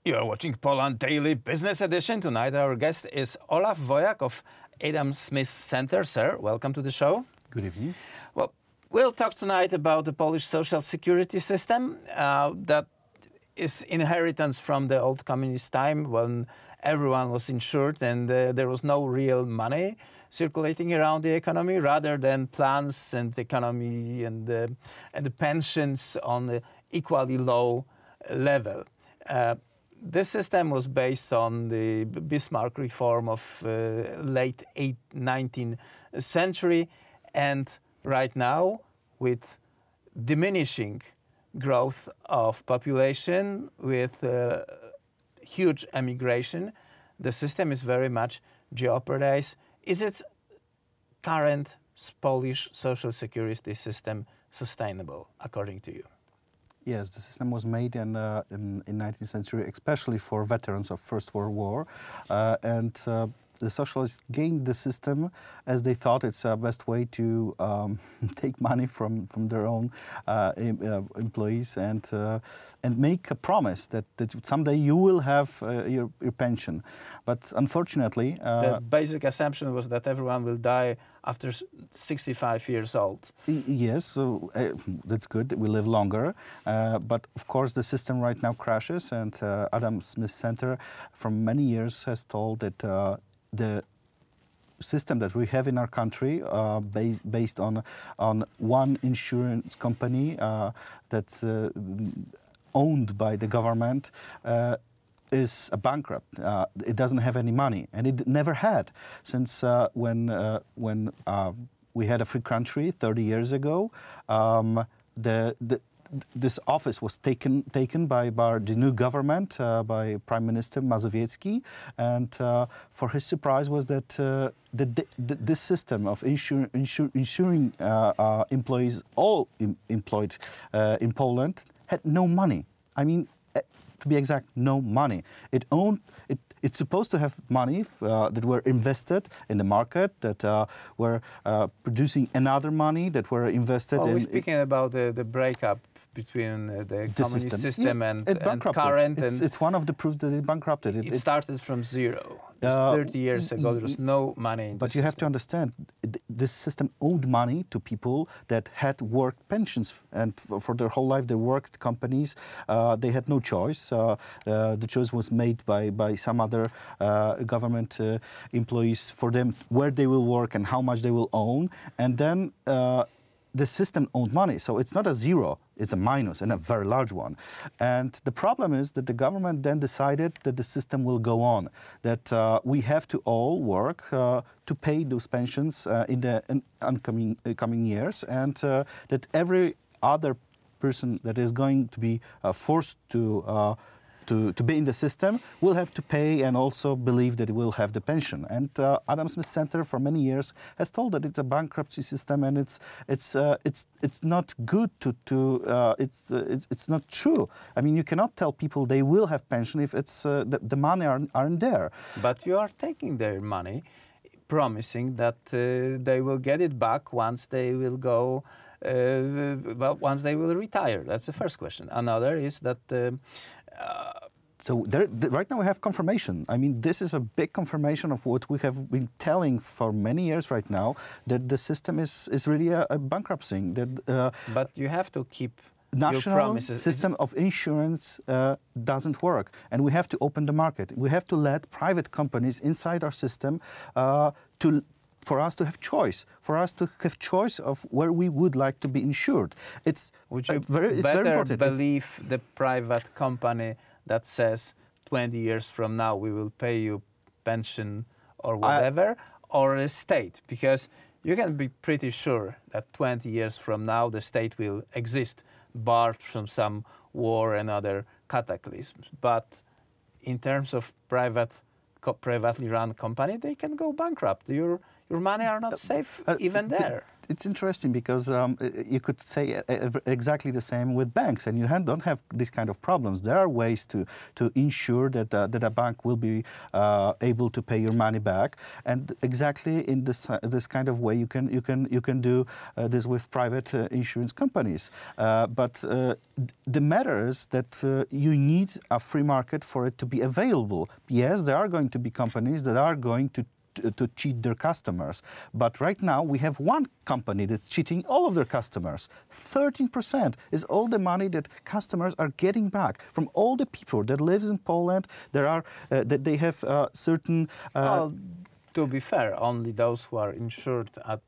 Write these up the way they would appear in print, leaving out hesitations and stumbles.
You are watching Poland Daily Business Edition. Tonight our guest is Olaf Wojak of Adam Smith Center. Sir, welcome to the show. Good evening. Well, we'll talk tonight about the Polish social security system that is inheritance from the old communist time when everyone was insured and there was no real money circulating around the economy, rather than plans and economy and the pensions on the equally low level. This system was based on the Bismarck reform of late 19th century, and right now, with diminishing growth of population, with huge emigration, the system is very much jeopardized. Is its current Polish social security system sustainable, according to you? Yes, the system was made in 19th century, especially for veterans of First World War, and the socialists gained the system as they thought it's the best way to take money from their own employees and make a promise that someday you will have your pension. But unfortunately... the basic assumption was that everyone will die after 65 years old. Yes, so that's good, we live longer. But of course the system right now crashes, and Adam Smith Center for many years has told that the system that we have in our country, based on one insurance company that's owned by the government, is a bankrupt. It doesn't have any money, and it never had since when we had a free country 30 years ago. This office was taken by the new government, by Prime Minister Mazowiecki, and for his surprise was that this system of insuring employees, all employed in Poland, had no money. I mean, to be exact, no money. It's supposed to have money that were invested in the market, that were producing another money that were invested in... We're speaking about the breakup between the communist system and current. It's one of the proofs that it bankrupted. It started from zero. 30 years ago, there was no money in the But you have to understand, this system owed money to people that had worked pensions, and for their whole life they worked companies. They had no choice. The choice was made by some other government employees for them where they will work and how much they will own. And then the system owned money, so it's not a zero, it's a minus, and a very large one. And the problem is that the government then decided that the system will go on, that we have to all work to pay those pensions in the coming years, and that every other person that is going to be forced to be in the system will have to pay and also believe that it will have the pension. And Adam Smith Center for many years has told that it's a bankruptcy system, and it's not good it's not true. I mean, you cannot tell people they will have pension if it's the money aren't there. But you are taking their money, promising that they will get it back once they will go. Once they will retire. That's the first question. Another is that. So right now we have confirmation. I mean, this is a big confirmation of what we have been telling for many years right now, that the system is really a bankruptcy. But you have to keep national your promises. System of insurance doesn't work, and we have to open the market. We have to let private companies inside our system for us to have choice of where we would like to be insured. Would you very important. Believe the private company that says 20 years from now we will pay you pension or whatever, or a state? Because you can be pretty sure that 20 years from now the state will exist, barred from some war and other cataclysms. But in terms of privately run company, they can go bankrupt. your money are not safe even there. It's interesting because you could say exactly the same with banks, and you don't have these kind of problems. There are ways to ensure that that a bank will be able to pay your money back, and exactly in this kind of way you can do this with private insurance companies. But the matter is that you need a free market for it to be available. Yes, there are going to be companies that are going to cheat their customers. But right now we have one company that's cheating all of their customers. 13% is all the money that customers are getting back from all the people that lives in Poland. There are that they have certain. Well, to be fair, only those who are insured at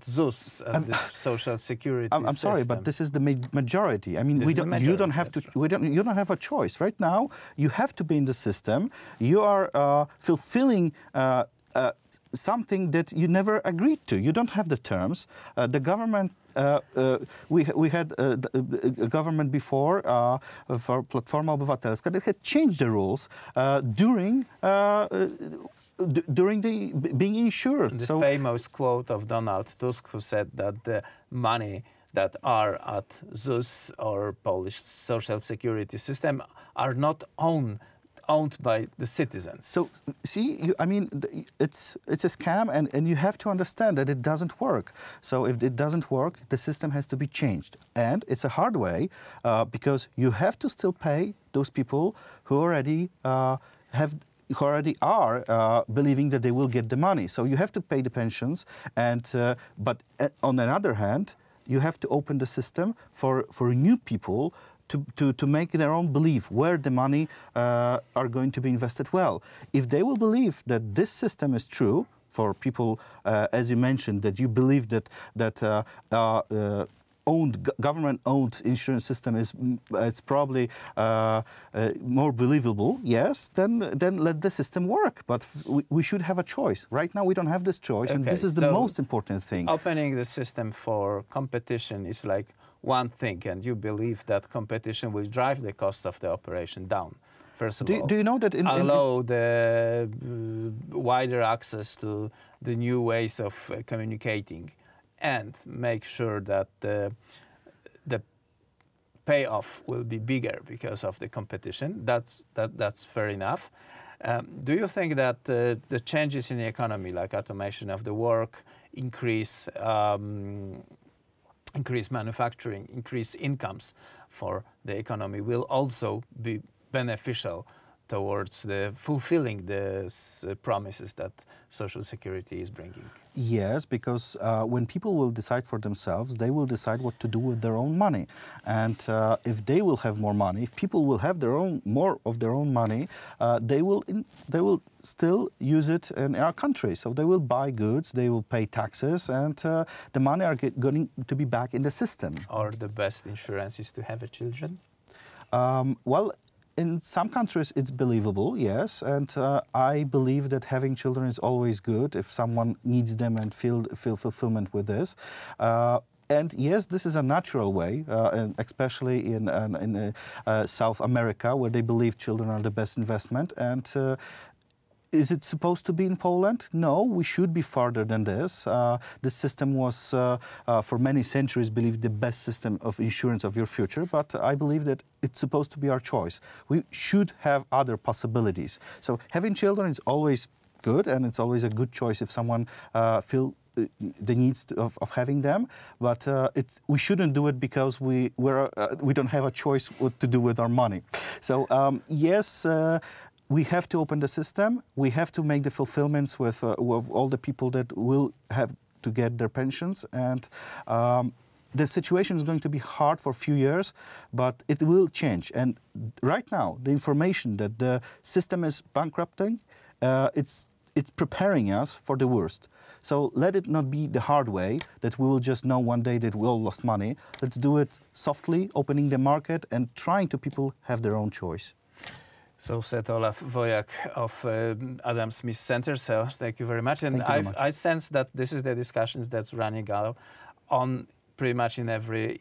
ZUS, the social security I'm sorry, system. but this is the majority. I mean, you don't have to. You don't have a choice. Right now, you have to be in the system. You are fulfilling something that you never agreed to. You don't have the terms. The government. We had a government before for Platforma Obywatelska that had changed the rules during the being insured. The famous quote of Donald Tusk, who said that the money that are at ZUS or Polish social security system are not owned by the citizens. So, see, I mean, it's a scam, and you have to understand that it doesn't work. So if it doesn't work, the system has to be changed. And it's a hard way because you have to still pay those people who already who already are believing that they will get the money. So you have to pay the pensions, and but on the other hand, you have to open the system for new people to make their own belief where the money are going to be invested well. If they will believe that this system is true for people, as you mentioned, that you believe that government-owned insurance system it's probably more believable. Yes, then let the system work. But we should have a choice. Right now, we don't have this choice, and this is the most important thing. Opening the system for competition is like one thing, and you believe that competition will drive the cost of the operation down. First of all, do you know that allow the wider access to the new ways of communicating, and make sure that the payoff will be bigger because of the competition. That's fair enough. Do you think that the changes in the economy, like automation of the work, increase manufacturing, increase incomes for the economy, will also be beneficial towards fulfilling the promises that social security is bringing? Yes, because when people will decide for themselves, they will decide what to do with their own money. And if they will have more money, if people will have more of their own money, they will still use it in our country. So they will buy goods, they will pay taxes, and the money are going to be back in the system. Or the best insurance is to have children? Well, in some countries, it's believable, yes, and I believe that having children is always good if someone needs them and feel fulfillment with this. And yes, this is a natural way, and especially in South America, where they believe children are the best investment. And is it supposed to be in Poland? No, we should be farther than this. This system was, for many centuries, believed the best system of insurance of your future, but I believe that it's supposed to be our choice. We should have other possibilities. So having children is always good, and it's always a good choice if someone feels the needs of having them, but we shouldn't do it because we don't have a choice what to do with our money. So yes, we have to open the system. We have to make the fulfillments with all the people that will have to get their pensions, and the situation is going to be hard for a few years, but it will change. And right now, the information that the system is bankrupting, it's preparing us for the worst. So let it not be the hard way that we will just know one day that we all lost money. Let's do it softly, opening the market and trying to people have their own choice. So said Olaf Wojak of Adam Smith Center. So thank you very much. And I sense that this is the discussions that's running on pretty much in every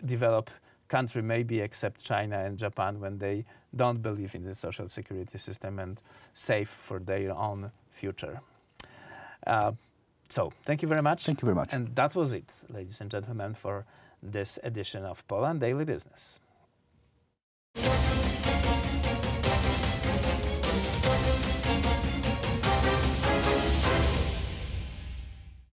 developed country, maybe except China and Japan, when they don't believe in the social security system and save for their own future. So thank you very much. Thank you very much. And that was it, ladies and gentlemen, for this edition of Poland Daily Business.